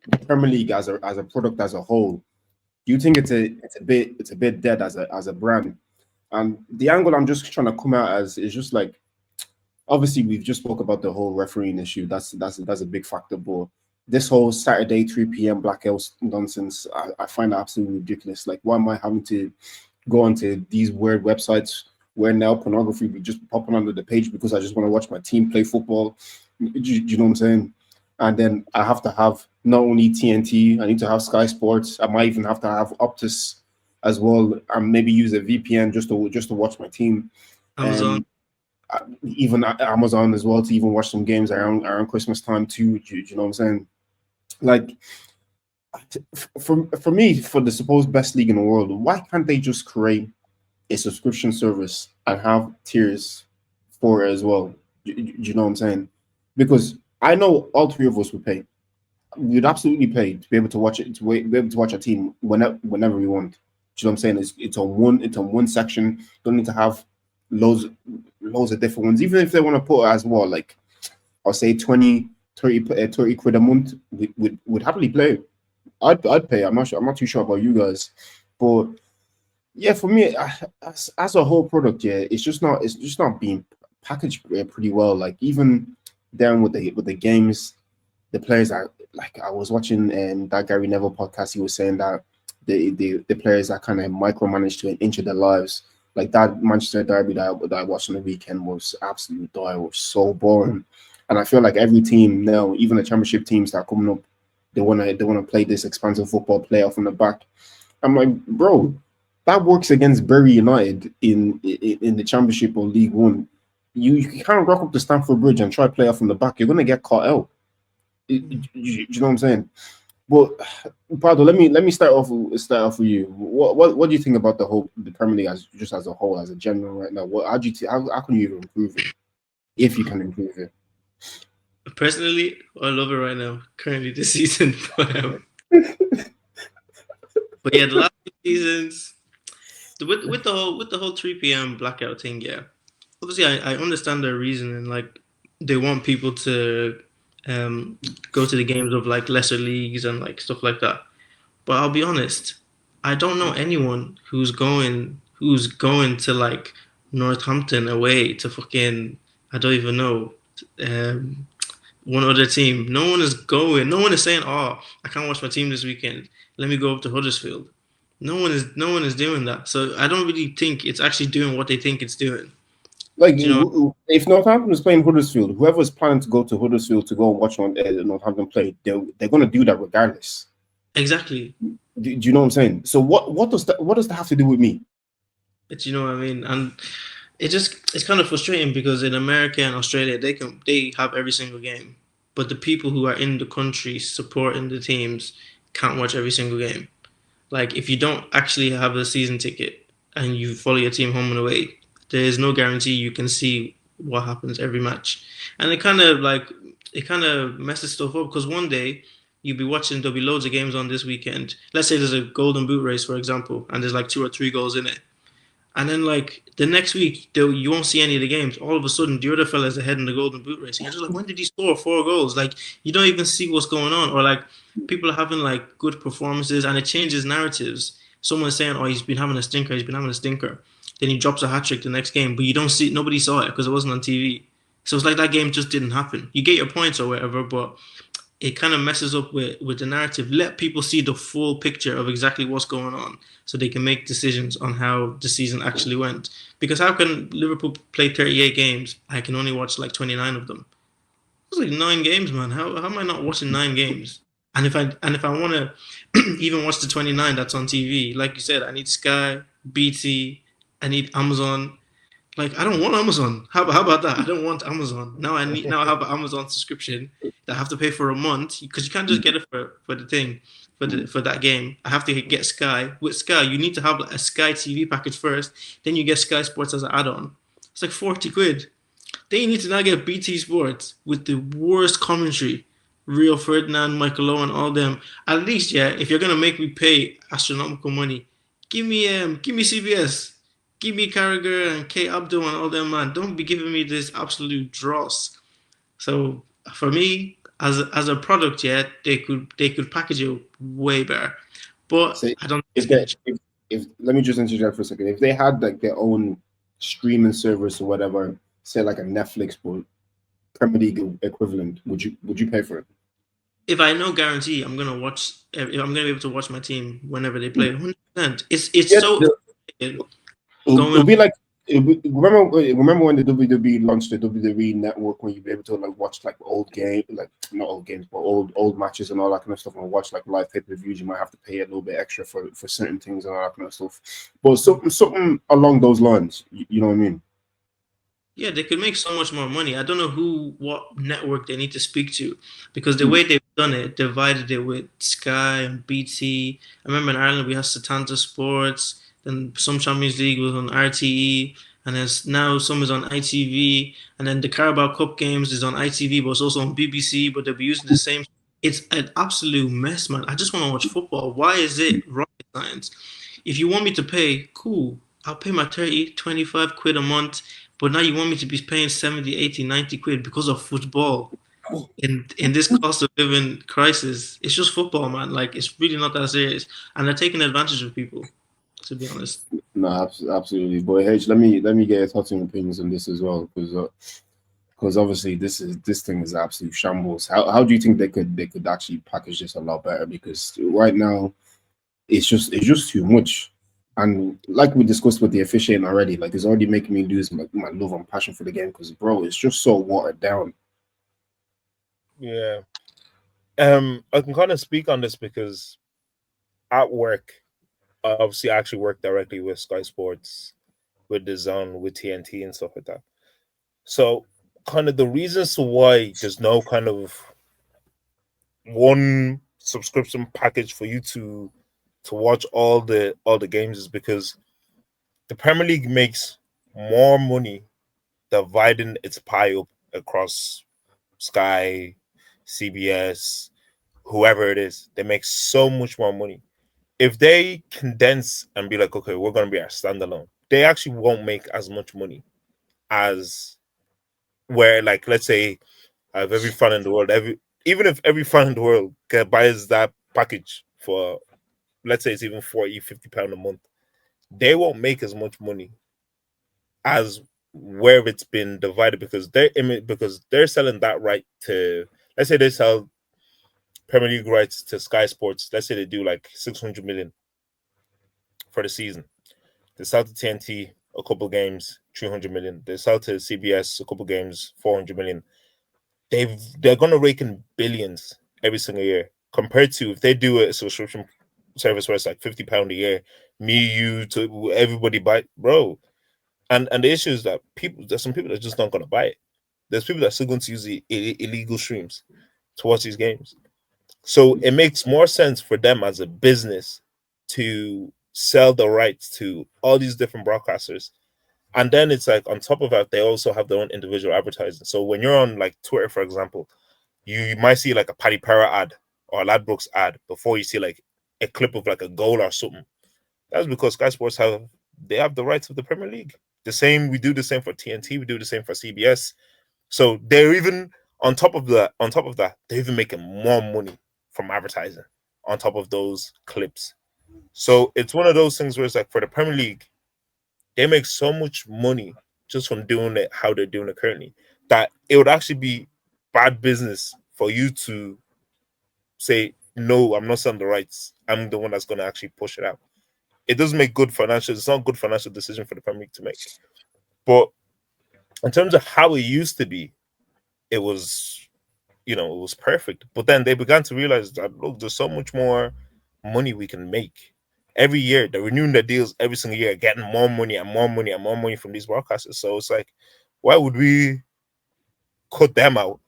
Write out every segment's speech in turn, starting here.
the Premier League as a product as a whole, do you think it's a bit dead as a brand? And the angle I'm just trying to come out as is just like, obviously we've just spoke about the whole refereeing issue. That's a big factor, but this whole Saturday 3 p.m. blackouts nonsense, I find that absolutely ridiculous. Like, why am I having to go onto these weird websites where now pornography be just popping under the page because I just want to watch my team play football? Do you know what I'm saying? And then I have to have not only TNT, I need to have Sky Sports. I might even have to have Optus as well, and maybe use a VPN just to watch my team. Amazon. And even Amazon as well to even watch some games around Christmas time too. Do you know what I'm saying? Like, for me, for the supposed best league in the world, why can't they just create a subscription service and have tiers for it as well? Do you know what I'm saying? Because I know all three of us would pay. We'd absolutely pay to be able to watch it, be able to watch a team whenever we want. Do you know what I'm saying? It's on one section. Don't need to have loads loads of different ones. Even if they want to put it as well, like I'll say 20, 30 quid a month, would happily play. I'd pay. I'm not sure. I'm not too sure about you guys, but yeah, for me, as a whole product, yeah, it's just not being packaged pretty well. Like even down with the games, the players are like I was watching that Gary Neville podcast. He was saying that the players are kind of micromanaged to an inch of their lives. Like that Manchester derby that I watched on the weekend was absolutely dire. It was so boring, and I feel like every team now, even the championship teams that are coming up, they wanna play this expansive football playoff from the back. I'm like, bro, that works against Bury United in the Championship or League One. You can't rock up to Stamford Bridge and try to play off from the back. You're gonna get caught out. You know what I'm saying? But Prado, let me start off with you. What do you think about the Premier League as just as a whole, as a general right now? What how can you even improve it if you can improve it? Personally, I love it right now. Currently this season, but yeah, the last two seasons with the whole 3 p.m. blackout thing, yeah. Obviously, I understand their reason and like they want people to um go to the games of like lesser leagues and like stuff like that. But I'll be honest, I don't know anyone who's going to like Northampton away to fucking I don't even know um one other team. No one is going. No one is saying, "Oh, I can't watch my team this weekend. Let me go up to Huddersfield." No one is doing that. So I don't really think it's actually doing what they think it's doing. Like, Do you know? if Northampton is playing Huddersfield, whoever's planning to go to Huddersfield to go and watch Northampton play, they're going to do that regardless. Exactly. Do you know what I'm saying? So what does that have to do with me? But you know what I mean? And it's kind of frustrating because in America and Australia they have every single game, but the people who are in the country supporting the teams can't watch every single game. Like if you don't actually have a season ticket and you follow your team home and away, there is no guarantee you can see what happens every match. And it kind of messes stuff up because one day you'll be watching there'll be loads of games on this weekend. Let's say there's a golden boot race for example, and there's like two or three goals in it. And then like the next week, you won't see any of the games. All of a sudden, the other fella's ahead in the Golden Boot race. And you're just like, when did he score 4 goals? Like you don't even see what's going on, or like people are having like good performances, and it changes narratives. Someone's saying, "Oh, he's been having a stinker. He's been having a stinker." Then he drops a hat trick the next game, but you don't see. Nobody saw it because it wasn't on TV. So it's like that game just didn't happen. You get your points or whatever, but it kind of messes up with the narrative. Let people see the full picture of exactly what's going on so they can make decisions on how the season actually went. Because how can Liverpool play 38 games? I can only watch like 29 of them. It's like 9 games, man. How am I not watching 9 games? And if I want to even watch the 29 that's on TV, like you said, I need Sky, BT, I need Amazon. Like I don't want Amazon. How about that? I don't want Amazon. Now I have an Amazon subscription that I have to pay for a month because you can't just get it for the thing for that game. I have to get Sky. With Sky, you need to have like a Sky TV package first. Then you get Sky Sports as an add-on. It's like 40 quid. Then you need to now get BT Sports with the worst commentary. Rio Ferdinand, Michael Owen, all them. At least, yeah, if you're gonna make me pay astronomical money, give me CBS. Give me Carragher and K Abdul and all them man. Don't be giving me this absolute dross. So for me, as a product, yeah, they could package it way better. But Say I don't think if it's gonna they change. if let me just interject for a second. If they had like their own streaming service or whatever, say like a Netflix but Premier League equivalent, would you pay for it? If I know guarantee, I'm gonna watch. If I'm gonna be able to watch my team whenever they play. Mm. 100%. It's Yeah, so it'll going. be like remember when the WWE launched the WWE Network when you'd be able to like watch like old game like not old games but old matches and all that kind of stuff and watch like live pay-per-views. You might have to pay a little bit extra for certain things and all that kind of stuff. But something along those lines, you know what I mean? Yeah, they could make so much more money. I don't know what network they need to speak to, because the Mm. way they've done it, divided it with Sky and BT. I remember in Ireland we had Setanta Sports, then some Champions League was on RTE, and then now some is on ITV, and then the Carabao Cup games is on ITV, but it's also on BBC, but they'll be using the same. It's an absolute mess, man. I just want to watch football. Why is it rocket science? If you want me to pay, cool. I'll pay my 30, 25 quid a month, but now you want me to be paying 70, 80, 90 quid because of football in this cost of living crisis. It's just football, man. Like, it's really not that serious. And they're taking advantage of people, to be honest. No, absolutely. Boy, H, let me get your thoughts and opinions on this as well, because obviously this thing is absolute shambles. How do you think they could actually package this a lot better? Because right now it's just too much. And like we discussed with the officiating already, like it's already making me lose my love and passion for the game because bro, it's just so watered down. Yeah. I can kind of speak on this because at work, obviously I actually work directly with Sky Sports, with the Zone, with TNT and stuff like that. So kind of the reasons to why there's no kind of one subscription package for you to watch all the games is because the Premier League makes more money dividing its pie up across Sky, CBS, whoever it is. They make so much more money. If they condense and be like, okay, we're going to be our standalone, they actually won't make as much money as where, like, let's say, I have every fan in the world, even if every fan in the world buys that package for, let's say, it's even 40, £50 a month, they won't make as much money as where it's been divided because they're selling that right to, let's say they sell Premier League rights to Sky Sports. Let's say they do like 600 million for the season. They sell to TNT a couple games, 300 million. They sell to CBS a couple games, 400 million. They're gonna rake in billions every single year. Compared to if they do a subscription service where it's like £50 a year, me, you, to everybody buy, bro. And the issue is that there's some people that just not gonna buy it. There's people that are still going to use the illegal streams to watch these games. So it makes more sense for them as a business to sell the rights to all these different broadcasters. And then it's like on top of that, they also have their own individual advertising. So when you're on like Twitter, for example, you might see like a Paddy Power ad or a Ladbrokes ad before you see like a clip of like a goal or something. That's because Sky Sports have the rights of the Premier League. We do the same for TNT, we do the same for CBS. So they're even on top of that, they're even making more money from advertising on top of those clips. So it's one of those things where it's like for the Premier League, they make so much money just from doing it how they're doing it currently that it would actually be bad business for you to say, no, I'm not selling the rights. I'm the one that's gonna actually push it out. It doesn't make good financial, it's not a good financial decision for the Premier League to make. But in terms of how it used to be, it was it was perfect. But then they began to realize that look, there's so much more money we can make. Every year, they're renewing their deals every single year, getting more money and more money and more money from these broadcasters. So it's like, why would we cut them out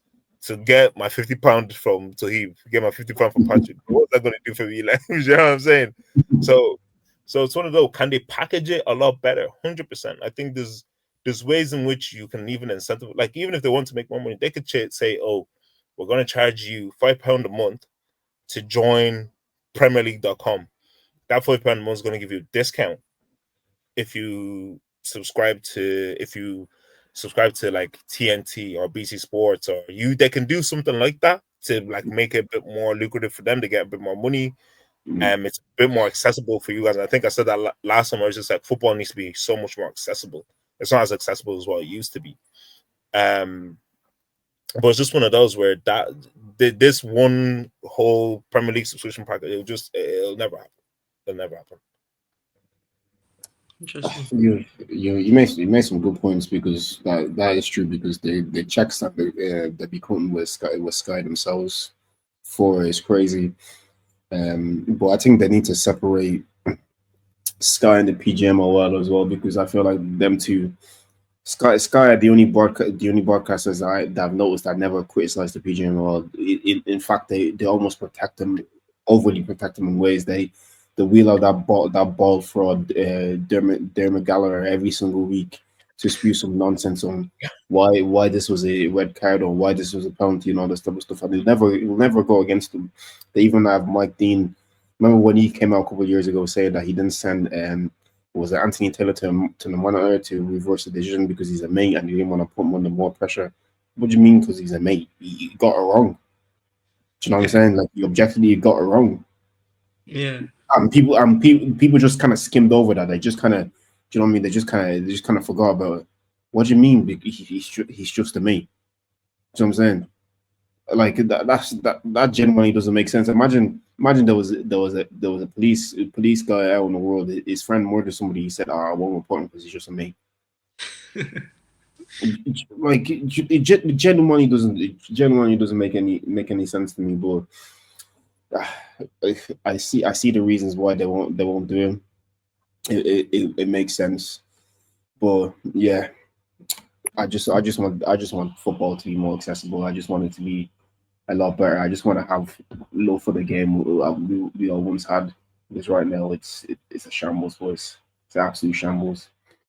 to get my £50 from Toheeb, get my £50 from Patrick? What's that gonna do for me? Like, you know what I'm saying? So so it's one of those. Can they package it a lot better? 100%. I think there's ways in which you can even incentive, like even if they want to make more money, they could say, oh, we're gonna charge you £5 a month to join PremierLeague.com. That £5 a month is gonna give you a discount if you subscribe to like TNT or BC Sports or you they can do something like that to like make it a bit more lucrative for them to get a bit more money. Mm. It's a bit more accessible for you guys. And I think I said that last time. I was just like, football needs to be so much more accessible. It's not as accessible as what it used to be. But it's just one of those where this one whole Premier League subscription package, it'll never happen. It'll never happen. Interesting. You made some good points because that is true because the checks that they be cutting with Sky themselves for is crazy. But I think they need to separate Sky and the PGMOL as well because I feel like them two Sky are the only broadcasters that I've noticed that never criticize the PGMOL. In fact, they almost protect them, overly protect them in ways they wheel out that ball fraud Dermot Gallagher every single week to spew some nonsense on why this was a red card or why this was a penalty and all this type of stuff. And it'll never go against them. They even have Mike Dean. Remember when he came out a couple of years ago saying that he didn't send was it Anthony Taylor to the monitor to reverse the decision because he's a mate and he didn't want to put him under more pressure. What do you mean because he's a mate? He got it wrong. Do you know what I'm saying? Like you objectively got it wrong. Yeah. People just kind of skimmed over that. They just kind of, do you know what I mean? They just kind of forgot about it. What do you mean? He's just a mate. Do you know what I'm saying? Like that genuinely doesn't make sense. Imagine there was a police guy out in the world. His friend murdered somebody. He said, "I won't report him because he's just a mate." Like it genuinely doesn't make any sense to me. But I see the reasons why they won't do it. It makes sense. But yeah, I just want football to be more accessible. I just want it to be a lot better. I just want to have love for the game we all once had. Because right now it's a shambles, boys. It's an absolute shambles.